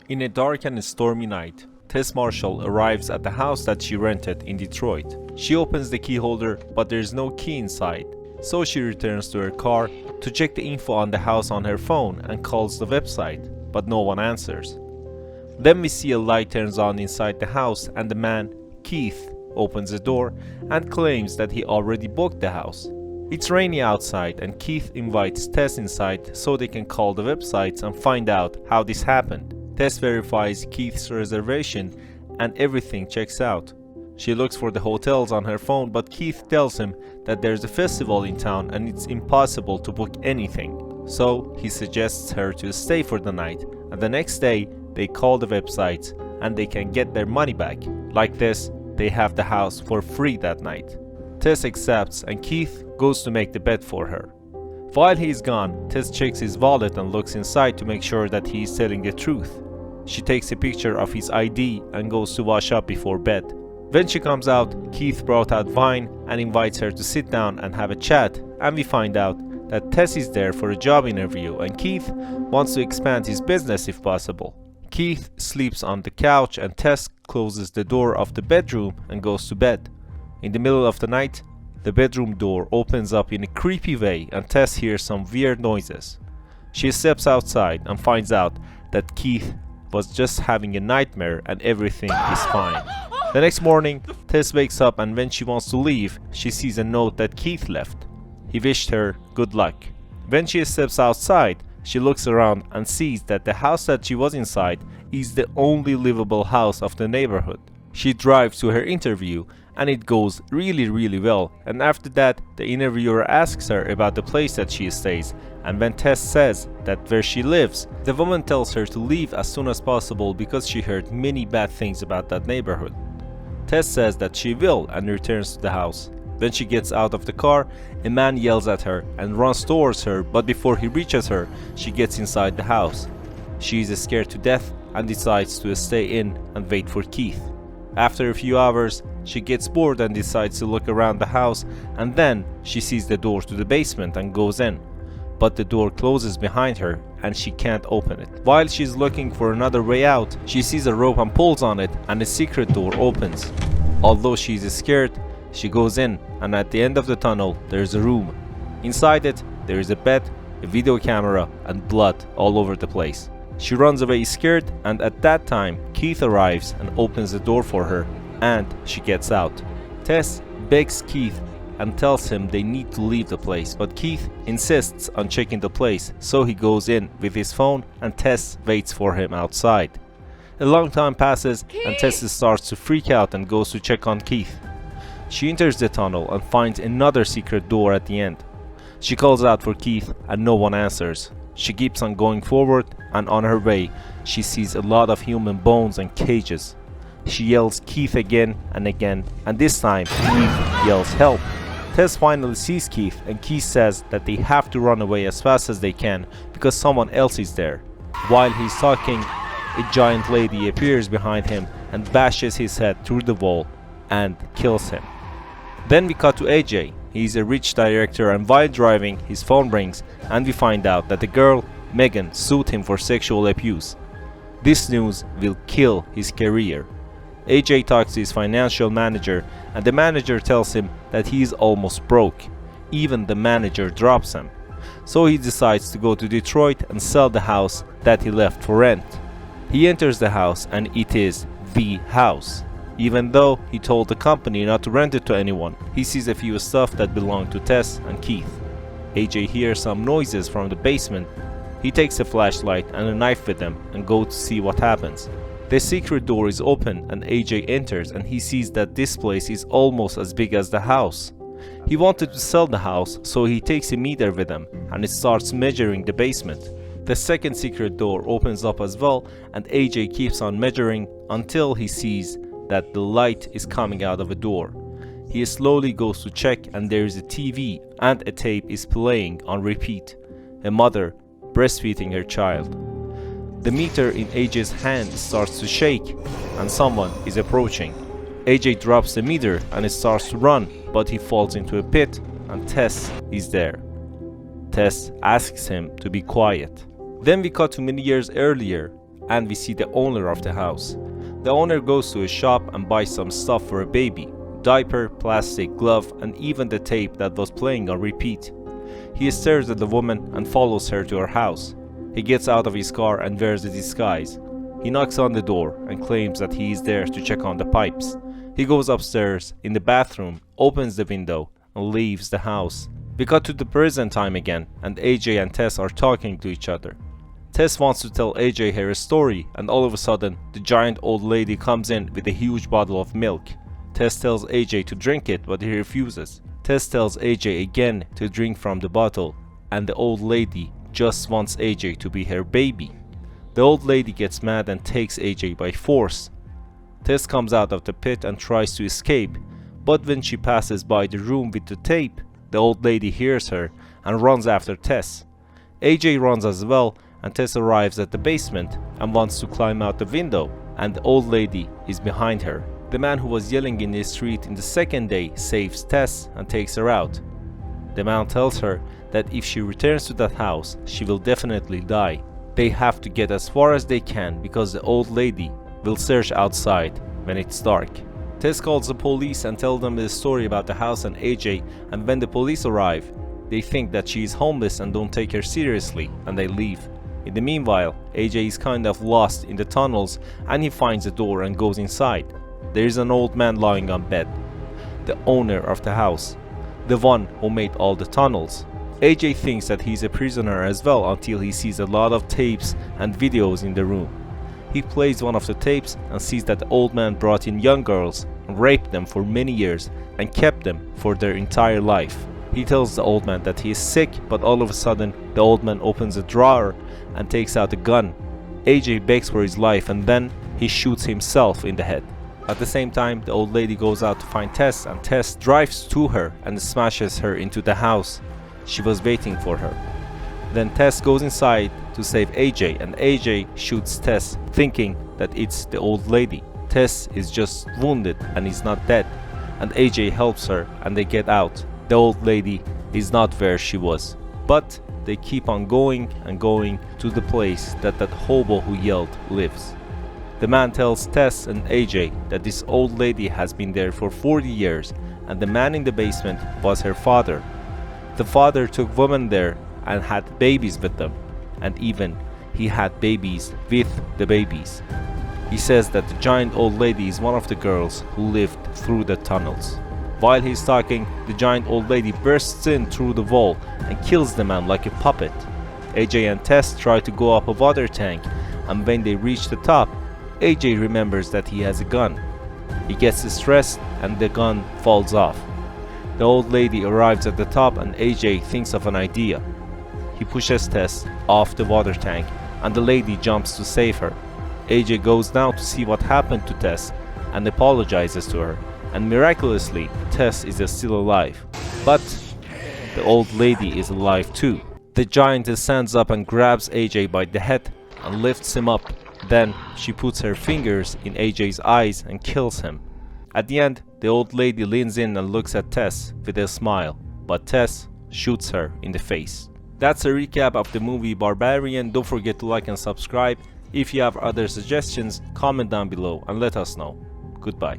In a dark and stormy night, Tess Marshall arrives at the house that she rented in Detroit. She opens the key holder, but there is no key inside, so she returns to her car to check the info on the house on her phone and calls the website, but no one answers. Then we see a light turns on inside the house and the man, Keith, opens the door and claims that he already booked the house. It's rainy outside and Keith invites Tess inside so they can call the websites and find out how this happened. Tess verifies Keith's reservation and everything checks out. She looks for the hotels on her phone, but Keith tells him that there's a festival in town and it's impossible to book anything. So he suggests her to stay for the night, and the next day they call the websites and they can get their money back. Like this, they have the house for free that night. Tess accepts and Keith goes to make the bet for her. While he is gone, Tess checks his wallet and looks inside to make sure that he is telling the truth. She takes a picture of his ID and goes to wash up before bed. When she comes out, Keith brought out wine and invites her to sit down and have a chat, and we find out that Tess is there for a job interview and Keith wants to expand his business if possible. Keith sleeps on the couch and Tess closes the door of the bedroom and goes to bed. In the middle of the night, the bedroom door opens up in a creepy way and Tess hears some weird noises. She steps outside and finds out that Keith was just having a nightmare and everything is fine. The next morning, Tess wakes up and when she wants to leave, she sees a note that Keith left. He wished her good luck. When she steps outside, she looks around and sees that the house that she was inside is the only livable house of the neighborhood. She drives to her interview and it goes really well, and after that the interviewer asks her about the place that she stays, and when Tess says that where she lives, the woman tells her to leave as soon as possible because she heard many bad things about that neighborhood. Tess says that she will and returns to the house. When she gets out of the car, a man yells at her and runs towards her, but before he reaches her, she gets inside the house. She is scared to death and decides to stay in and wait for Keith. After a few hours, she gets bored and decides to look around the house, and then she sees the door to the basement and goes in. But the door closes behind her and she can't open it. While she's looking for another way out, she sees a rope and pulls on it and a secret door opens. Although she's scared, she goes in, and at the end of the tunnel there's a room. Inside it there is a bed, a video camera and blood all over the place. She runs away scared, and at that time Keith arrives and opens the door for her and she gets out. Tess begs Keith and tells him they need to leave the place, but Keith insists on checking the place, so he goes in with his phone and Tess waits for him outside. A long time passes and Tess starts to freak out and goes to check on Keith. She enters the tunnel and finds another secret door at the end. She calls out for Keith and no one answers. She keeps on going forward, and on her way she sees a lot of human bones and cages. She yells Keith again and again, and this time Keith yells help. Tess finally sees Keith and Keith says that they have to run away as fast as they can because someone else is there. While he's talking, a giant lady appears behind him and bashes his head through the wall and kills him. Then we cut to AJ. He is a rich director, and while driving his phone rings and we find out that the girl, Megan, sued him for sexual abuse. This news will kill his career. AJ talks to his financial manager and the manager tells him that he is almost broke. Even the manager drops him. So he decides to go to Detroit and sell the house that he left for rent. He enters the house and it is the house. Even though he told the company not to rent it to anyone, he sees a few stuff that belong to Tess and Keith. AJ hears some noises from the basement. He takes a flashlight and a knife with him and goes to see what happens. The secret door is open and AJ enters and he sees that this place is almost as big as the house. He wanted to sell the house, so he takes a meter with him and it starts measuring the basement. The second secret door opens up as well and AJ keeps on measuring until he sees that the light is coming out of a door. He slowly goes to check and there is a TV and a tape is playing on repeat. A mother breastfeeding her child. The meter in AJ's hand starts to shake and someone is approaching. AJ drops the meter and it starts to run, but he falls into a pit and Tess is there. Tess asks him to be quiet. Then we cut to many years earlier and we see the owner of the house. The owner goes to a shop and buys some stuff for a baby: diaper, plastic, glove, and even the tape that was playing on repeat. He stares at the woman and follows her to her house. He gets out of his car and wears a disguise. He knocks on the door and claims that he is there to check on the pipes. He goes upstairs in the bathroom, opens the window, and leaves the house. We cut to the present time again, and AJ and Tess are talking to each other. Tess wants to tell AJ her story, and all of a sudden, the giant old lady comes in with a huge bottle of milk. Tess tells AJ to drink it, but he refuses. Tess tells AJ again to drink from the bottle, and the old lady just wants AJ to be her baby. The old lady gets mad and takes AJ by force. Tess comes out of the pit and tries to escape, but when she passes by the room with the tape, the old lady hears her and runs after Tess. AJ runs as well, and Tess arrives at the basement and wants to climb out the window, and the old lady is behind her. The man who was yelling in the street in the second day saves Tess and takes her out. The man tells her that if she returns to that house, she will definitely die. They have to get as far as they can because the old lady will search outside when it's dark. Tess calls the police and tells them the story about the house and AJ, and when the police arrive, they think that she is homeless and don't take her seriously, and they leave. In the meanwhile, AJ is kind of lost in the tunnels and he finds a door and goes inside. There is an old man lying on bed, the owner of the house, the one who made all the tunnels. AJ thinks that he's a prisoner as well until he sees a lot of tapes and videos in the room. He plays one of the tapes and sees that the old man brought in young girls, raped them for many years, and kept them for their entire life. He tells the old man that he is sick, but all of a sudden the old man opens a drawer and takes out a gun. AJ begs for his life and then he shoots himself in the head. At the same time, the old lady goes out to find Tess, and Tess drives to her and smashes her into the house. She was waiting for her. Then Tess goes inside to save AJ, and AJ shoots Tess, thinking that it's the old lady. Tess is just wounded and is not dead, and AJ helps her and they get out. The old lady is not where she was, but they keep on going and going to the place that hobo who yelled lives. The man tells Tess and AJ that this old lady has been there for 40 years, and the man in the basement was her father. The father took women there and had babies with them, and even he had babies with the babies. He says that the giant old lady is one of the girls who lived through the tunnels. While he's talking, the giant old lady bursts in through the wall and kills the man like a puppet. AJ and Tess try to go up a water tank, and when they reach the top, AJ remembers that he has a gun. He gets stressed and the gun falls off. The old lady arrives at the top and AJ thinks of an idea. He pushes Tess off the water tank and the lady jumps to save her. AJ goes down to see what happened to Tess and apologizes to her, and miraculously Tess is still alive. But the old lady is alive too. The giant stands up and grabs AJ by the head and lifts him up. Then she puts her fingers in AJ's eyes and kills him. At the end, the old lady leans in and looks at Tess with a smile, but Tess shoots her in the face. That's a recap of the movie Barbarian. Don't forget to like and subscribe. If you have other suggestions, comment down below and let us know. Goodbye.